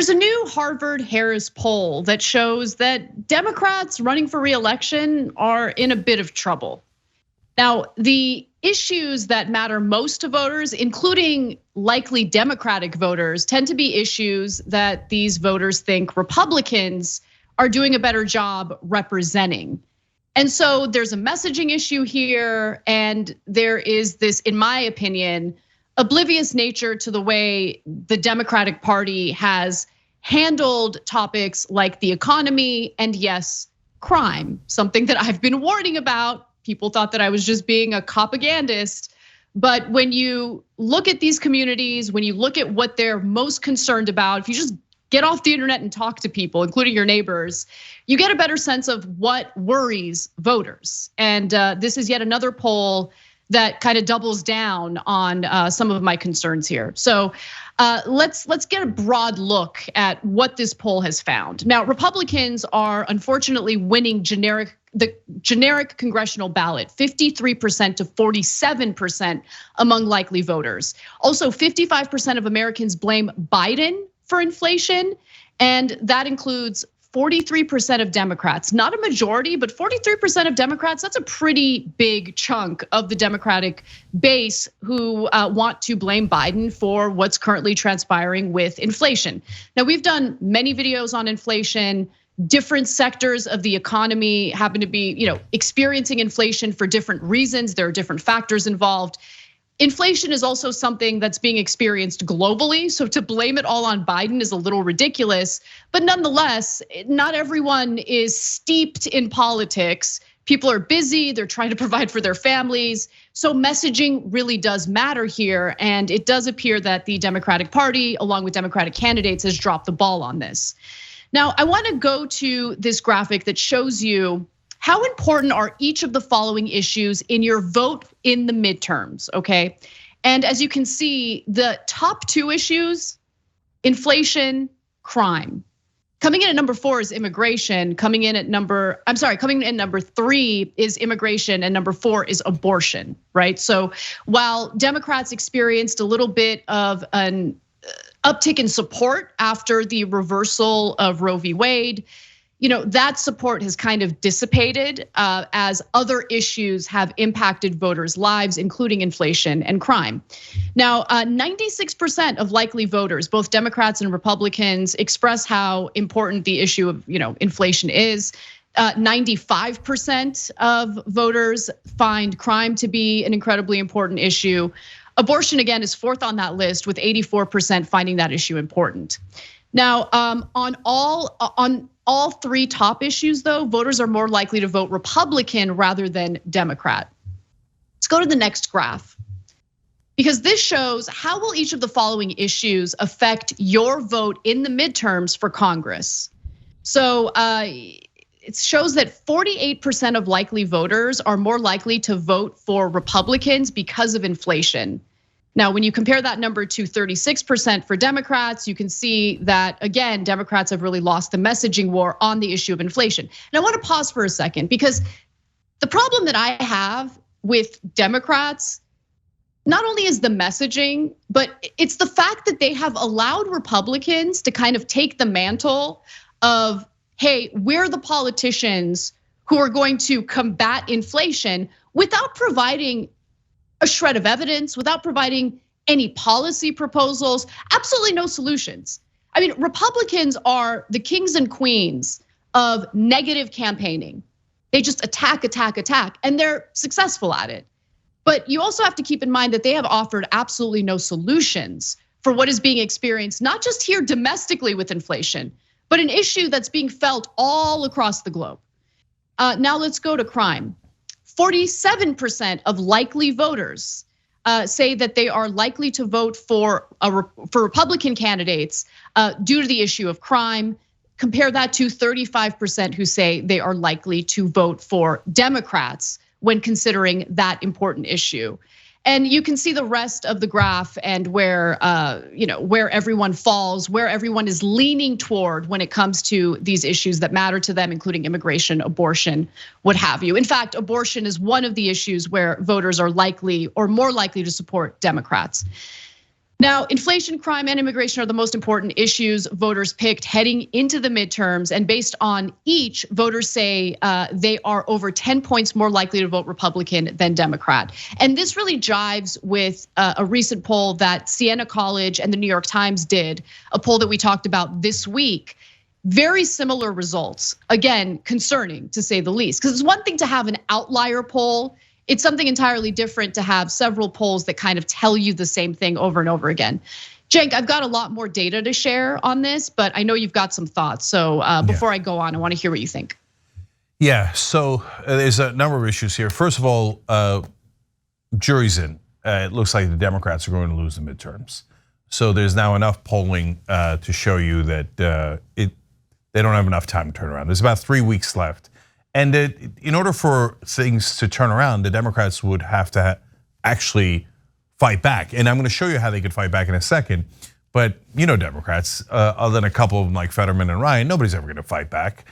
There's a new Harvard-Harris poll that shows that Democrats running for re-election are in a bit of trouble. Now, the issues that matter most to voters, including likely Democratic voters, tend to be issues that these voters think Republicans are doing a better job representing. And so there's a messaging issue here, and there is this, in my opinion, oblivious nature to the way the Democratic Party has handled topics like the economy and, yes, crime, something that I've been warning about. People thought that I was just being a propagandist. But when you look at these communities, when you look at what they're most concerned about, if you just get off the internet and talk to people, including your neighbors, you get a better sense of what worries voters. And this is yet another poll that kind of doubles down on some of my concerns here. So let's get a broad look at what this poll has found. Now, Republicans are unfortunately winning the generic congressional ballot, 53% to 47% among likely voters. Also, 55% of Americans blame Biden for inflation, and that includes 43% of Democrats, not a majority, but 43% of Democrats. That's a pretty big chunk of the Democratic base who want to blame Biden for what's currently transpiring with inflation. Now, we've done many videos on inflation. Different sectors of the economy happen to be, experiencing inflation for different reasons. There are different factors involved. Inflation is also something that's being experienced globally. So to blame it all on Biden is a little ridiculous, but nonetheless, not everyone is steeped in politics. People are busy, they're trying to provide for their families. So messaging really does matter here. And it does appear that the Democratic Party, along with Democratic candidates, has dropped the ball on this. Now, I wanna go to this graphic that shows you how important are each of the following issues in your vote in the midterms, okay? And as you can see, the top two issues, inflation, crime. Coming in at number 4 is immigration. Coming in number 3 is immigration, and number 4 is abortion, right? So while Democrats experienced a little bit of an uptick in support after the reversal of Roe v. Wade, that support has kind of dissipated as other issues have impacted voters' lives, including inflation and crime. Now, 96% of likely voters, both Democrats and Republicans, express how important the issue of inflation is. 95% of voters find crime to be an incredibly important issue. Abortion, again, is 4th on that list, with 84% finding that issue important. Now, on all 3 top issues, though, voters are more likely to vote Republican rather than Democrat. Let's go to the next graph, because this shows how will each of the following issues affect your vote in the midterms for Congress. So it shows that 48% of likely voters are more likely to vote for Republicans because of inflation. Now, when you compare that number to 36% for Democrats, you can see that, again, Democrats have really lost the messaging war on the issue of inflation. And I want to pause for a second, because the problem that I have with Democrats, not only is the messaging, but it's the fact that they have allowed Republicans to kind of take the mantle of, hey, we're the politicians who are going to combat inflation, without providing a shred of evidence, without providing any policy proposals, absolutely no solutions. I mean, Republicans are the kings and queens of negative campaigning. They just attack, and they're successful at it. But you also have to keep in mind that they have offered absolutely no solutions for what is being experienced, not just here domestically with inflation, but an issue that's being felt all across the globe. Now let's go to crime. 47% of likely voters say that they are likely to vote for Republican candidates due to the issue of crime. Compare that to 35% who say they are likely to vote for Democrats when considering that important issue. And you can see the rest of the graph and where everyone falls, where everyone is leaning toward when it comes to these issues that matter to them, including immigration, abortion, what have you. In fact, abortion is one of the issues where voters are likely or more likely to support Democrats. Now, inflation, crime, and immigration are the most important issues voters picked heading into the midterms. And based on each, voters say they are over 10 points more likely to vote Republican than Democrat. And this really jives with a recent poll that Siena College and the New York Times did, a poll that we talked about this week. Very similar results. Again, concerning to say the least, because it's one thing to have an outlier poll. It's something entirely different to have several polls that kind of tell you the same thing over and over again. Cenk, I've got a lot more data to share on this, but I know you've got some thoughts. So before I go on, I want to hear what you think. Yeah, so there's a number of issues here. First of all, jury's in. It looks like the Democrats are going to lose the midterms. So there's now enough polling to show you that they don't have enough time to turn around. There's about 3 weeks left. And in order for things to turn around, the Democrats would have to actually fight back. And I'm going to show you how they could fight back in a second. But Democrats, other than a couple of them like Fetterman and Ryan, nobody's ever going to fight back.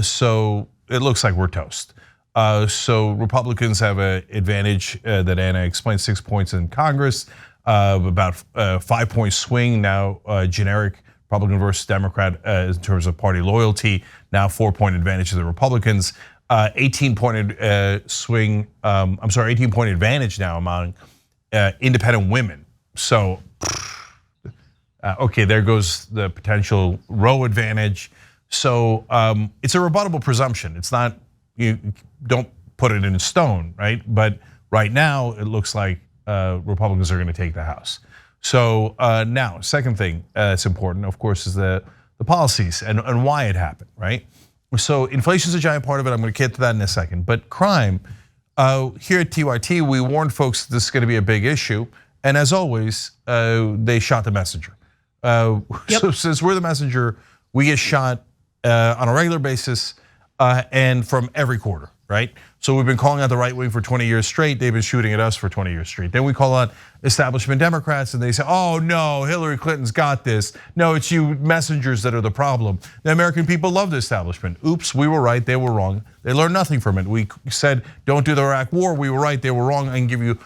So it looks like we're toast. So Republicans have an advantage that Anna explained, 6 points in Congress, about a 5-point swing now, generic Republican versus Democrat in terms of party loyalty, now 4-point advantage to the Republicans, 18-point swing. 18-point advantage now among independent women. So, okay, there goes the potential Roe advantage. So it's a rebuttable presumption. It's not, you don't put it in stone, right? But right now it looks like Republicans are going to take the House. So now, second thing that's important, of course, is the policies and why it happened, right? So inflation is a giant part of it. I'm going to get to that in a second. But crime, here at TYT, we warned folks this is going to be a big issue. And as always, they shot the messenger. So since we're the messenger, we get shot on a regular basis and from every quarter, right? So we've been calling out the right wing for 20 years straight. They've been shooting at us for 20 years straight. Then we call out establishment Democrats and they say, oh no, Hillary Clinton's got this. No, it's you messengers that are the problem. The American people love the establishment. Oops, we were right, they were wrong. They learned nothing from it. We said, don't do the Iraq war, we were right, they were wrong. I can give you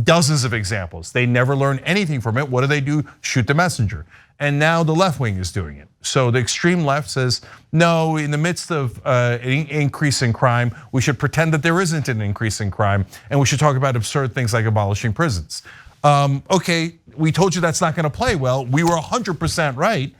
dozens of examples. They never learn anything from it. What do? Shoot the messenger. And now the left wing is doing it. So the extreme left says, no, in the midst of an increase in crime, we should pretend that there isn't an increase in crime, and we should talk about absurd things like abolishing prisons. Okay, we told you that's not gonna play well. We were 100% right.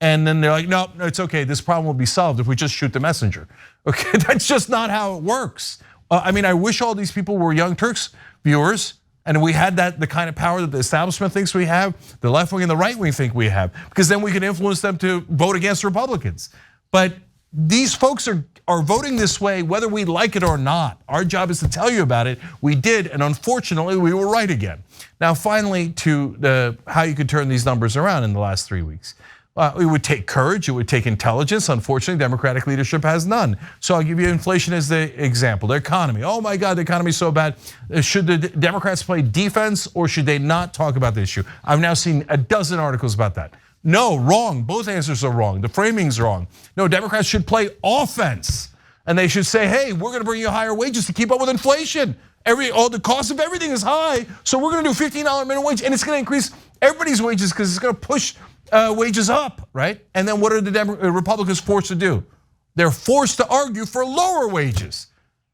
And then they're like, no, it's okay. This problem will be solved if we just shoot the messenger. Okay, that's just not how it works. I mean, I wish all these people were Young Turks viewers, and we had the kind of power that the establishment thinks we have, the left wing and the right wing think we have, because then we can influence them to vote against Republicans. But these folks are voting this way whether we like it or not. Our job is to tell you about it. We did, and unfortunately, we were right again. Now, finally, to how you could turn these numbers around in the last 3 weeks. It would take courage, it would take intelligence. Unfortunately, Democratic leadership has none. So I'll give you inflation as the example. The economy, oh my God, the economy is so bad. Should the Democrats play defense or should they not talk about the issue? I've now seen a dozen articles about that. No, wrong, both answers are wrong. The framing's wrong. No, Democrats should play offense. And they should say, hey, we're gonna bring you higher wages to keep up with inflation. The cost of everything is high, so we're gonna do $15 minimum wage and it's gonna increase everybody's wages because it's gonna push wages up, right? And then what are the Republicans forced to do? They're forced to argue for lower wages.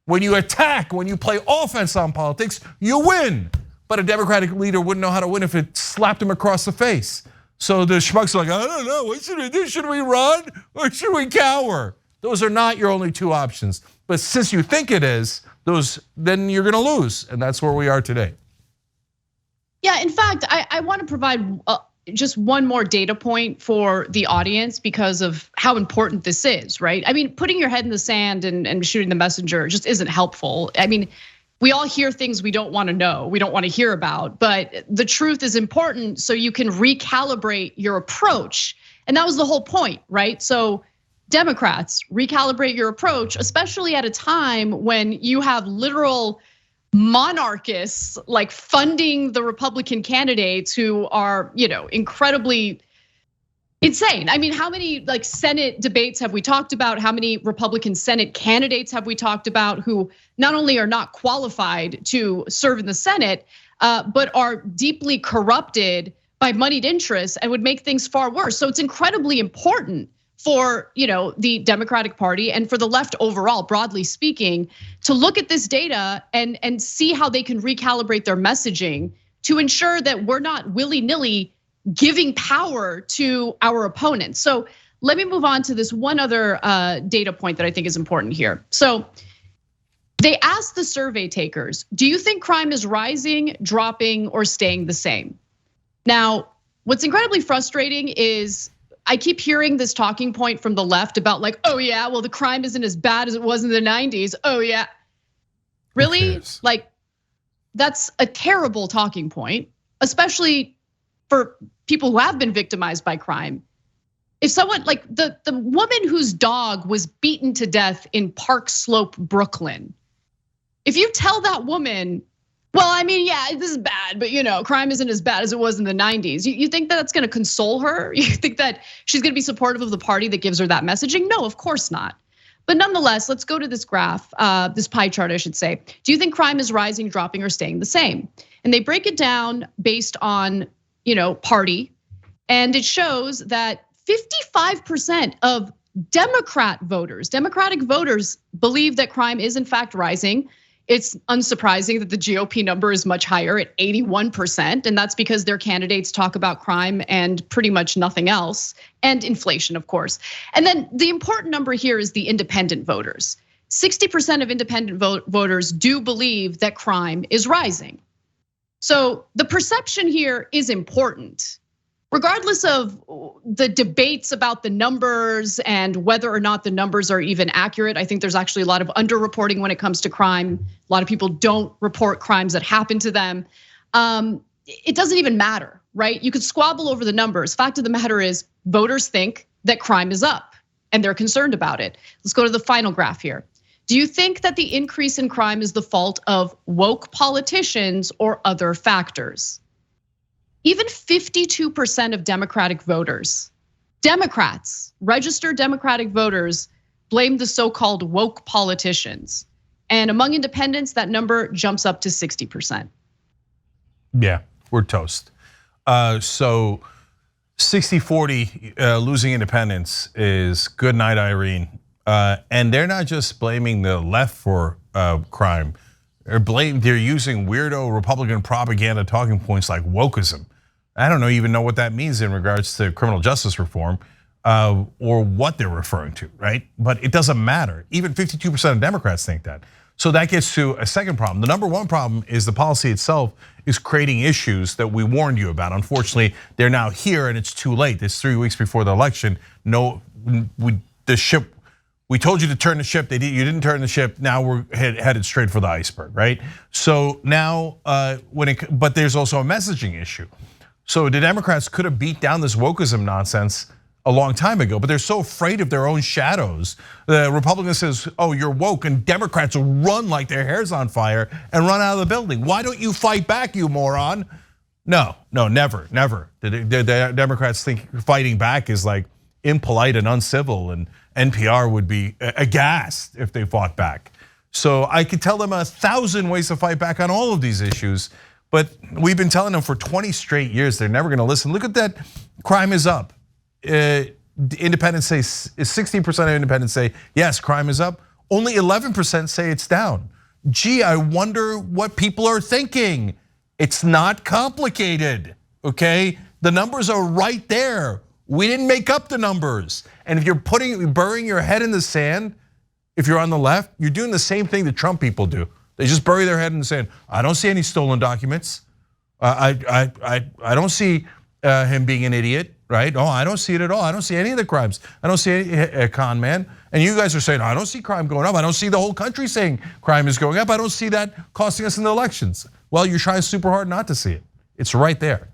When you attack, when you play offense on politics, you win. But a Democratic leader wouldn't know how to win if it slapped him across the face. So the schmucks are like, I don't know, what should we do? Should we run or should we cower? Those are not your only two options. But since you think it is, then you're gonna lose. And that's where we are today. Yeah, in fact, I want to provide just one more data point for the audience because of how important this is, right? I mean, putting your head in the sand and shooting the messenger just isn't helpful. I mean, we all hear things we don't want to know, we don't want to hear about, but the truth is important so you can recalibrate your approach. And that was the whole point, right? So Democrats, recalibrate your approach, especially at a time when you have literal monarchists like funding the Republican candidates who are, incredibly insane. I mean, how many like Senate debates have we talked about? How many Republican Senate candidates have we talked about who not only are not qualified to serve in the Senate, but are deeply corrupted by moneyed interests and would make things far worse. So it's incredibly important for the Democratic Party and for the left overall, broadly speaking, to look at this data and see how they can recalibrate their messaging to ensure that we're not willy-nilly giving power to our opponents. So let me move on to this one other data point that I think is important here. So they asked the survey takers, do you think crime is rising, dropping, or staying the same? Now, what's incredibly frustrating is I keep hearing this talking point from the left about like, oh yeah, well the crime isn't as bad as it was in the 90s. Oh yeah, really? Like that's a terrible talking point, especially for people who have been victimized by crime. If someone like the woman whose dog was beaten to death in Park Slope, Brooklyn, if you tell that woman, well, I mean, yeah, this is bad, but crime isn't as bad as it was in the 90s. You think that that's gonna console her? You think that she's gonna be supportive of the party that gives her that messaging? No, of course not. But nonetheless, let's go to this graph, this pie chart, I should say. Do you think crime is rising, dropping, or staying the same? And they break it down based on, party. And it shows that 55% of Democratic voters believe that crime is in fact rising. It's unsurprising that the GOP number is much higher at 81%, and that's because their candidates talk about crime and pretty much nothing else, and inflation, of course. And then the important number here is the independent voters. 60% of independent voters do believe that crime is rising. So the perception here is important. Regardless of the debates about the numbers and whether or not the numbers are even accurate, I think there's actually a lot of underreporting when it comes to crime. A lot of people don't report crimes that happen to them. It doesn't even matter, right? You could squabble over the numbers. Fact of the matter is, voters think that crime is up and they're concerned about it. Let's go to the final graph here. Do you think that the increase in crime is the fault of woke politicians or other factors? Even 52% of Democratic voters, Democrats, registered Democratic voters, blame the so-called woke politicians. And among independents, that number jumps up to 60%. Yeah, we're toast. So 60-40 losing independence is good night, Irene. And they're not just blaming the left for crime. They're using weirdo Republican propaganda talking points like wokeism. I don't even know what that means in regards to criminal justice reform or what they're referring to, right? But it doesn't matter. Even 52% of Democrats think that. So that gets to a second problem. The number one problem is the policy itself is creating issues that we warned you about. Unfortunately, they're now here and it's too late. It's 3 weeks before the election. We told you to turn the ship. You didn't turn the ship. Now we're headed straight for the iceberg, right? So now, but there's also a messaging issue. So the Democrats could have beat down this wokeism nonsense a long time ago, but they're so afraid of their own shadows. The Republican says, oh, you're woke, and Democrats will run like their hair's on fire and run out of the building. Why don't you fight back, you moron? No, never. The Democrats think fighting back is like impolite and uncivil, and NPR would be aghast if they fought back. So I could tell them 1,000 ways to fight back on all of these issues, but we've been telling them for 20 straight years, they're never gonna listen. Look at that, crime is up. Independents say, 60% of independents say, yes, crime is up. Only 11% say it's down. Gee, I wonder what people are thinking. It's not complicated, okay? The numbers are right there. We didn't make up the numbers. And if you're burying your head in the sand, if you're on the left, you're doing the same thing that Trump people do. They just bury their head in the sand. I don't see any stolen documents. I don't see him being an idiot, right? Oh, I don't see it at all. I don't see any of the crimes. I don't see a con man. And you guys are saying, I don't see crime going up. I don't see the whole country saying crime is going up. I don't see that costing us in the elections. Well, you're trying super hard not to see it. It's right there.